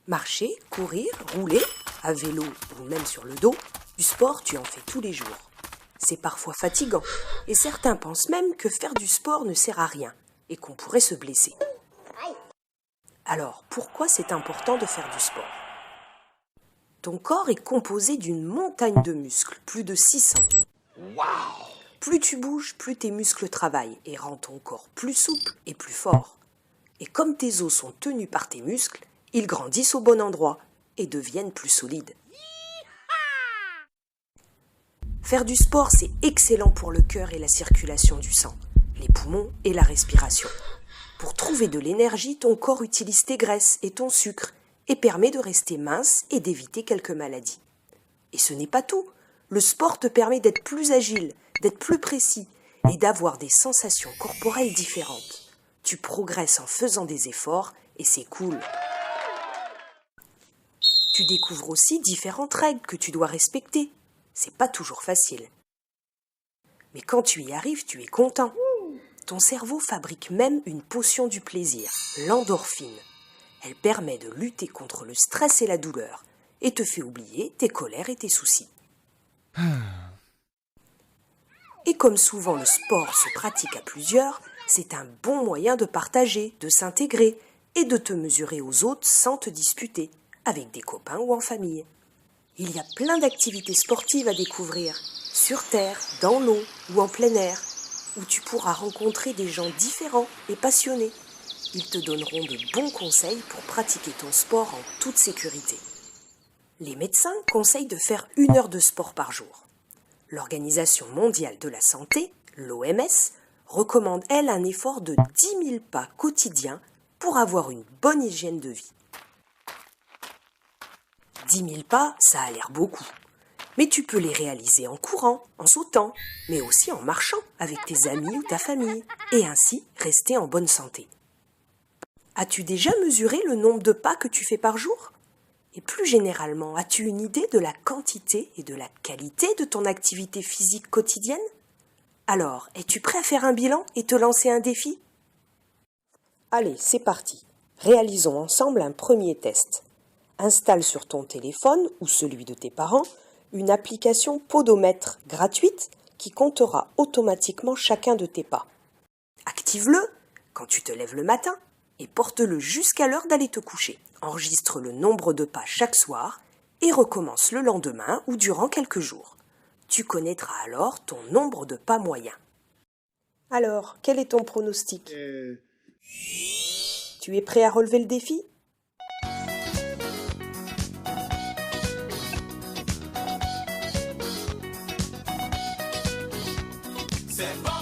Marcher, courir, rouler, à vélo ou même sur le dos, du sport tu en fais tous les jours. C'est parfois fatigant et certains pensent même que faire du sport ne sert à rien et qu'on pourrait se blesser. Alors, pourquoi c'est important de faire du sport ? Ton corps est composé d'une montagne de muscles, plus de 600. Wow! Plus tu bouges, plus tes muscles travaillent et rendent ton corps plus souple et plus fort. Et comme tes os sont tenus par tes muscles, ils grandissent au bon endroit et deviennent plus solides. Faire du sport, c'est excellent pour le cœur et la circulation du sang, les poumons et la respiration. Pour trouver de l'énergie, ton corps utilise tes graisses et ton sucre et permet de rester mince et d'éviter quelques maladies. Et ce n'est pas tout. Le sport te permet d'être plus agile, d'être plus précis et d'avoir des sensations corporelles différentes. Tu progresses en faisant des efforts et c'est cool. Tu découvres aussi différentes règles que tu dois respecter. C'est pas toujours facile. Mais quand tu y arrives, tu es content. Ton cerveau fabrique même une potion du plaisir, l'endorphine. Elle permet de lutter contre le stress et la douleur et te fait oublier tes colères et tes soucis. Et comme souvent le sport se pratique à plusieurs, c'est un bon moyen de partager, de s'intégrer et de te mesurer aux autres sans te disputer, avec des copains ou en famille. Il y a plein d'activités sportives à découvrir, sur terre, dans l'eau ou en plein air, où tu pourras rencontrer des gens différents et passionnés. Ils te donneront de bons conseils pour pratiquer ton sport en toute sécurité. Les médecins conseillent de faire 1 heure de sport par jour. L'Organisation mondiale de la santé, l'OMS, recommande, elle, un effort de 10 000 pas quotidiens pour avoir une bonne hygiène de vie. 10 000 pas, ça a l'air beaucoup. Mais tu peux les réaliser en courant, en sautant, mais aussi en marchant avec tes amis ou ta famille, et ainsi rester en bonne santé. As-tu déjà mesuré le nombre de pas que tu fais par jour ? Et plus généralement, as-tu une idée de la quantité et de la qualité de ton activité physique quotidienne ? Alors, es-tu prêt à faire un bilan et te lancer un défi ? Allez, c'est parti. Réalisons ensemble un premier test. Installe sur ton téléphone ou celui de tes parents une application podomètre gratuite qui comptera automatiquement chacun de tes pas. Active-le quand tu te lèves le matin et porte-le jusqu'à l'heure d'aller te coucher. Enregistre le nombre de pas chaque soir et recommence le lendemain ou durant quelques jours. Tu connaîtras alors ton nombre de pas moyen. Alors, quel est ton pronostic ? Tu es prêt à relever le défi ? C'est bon!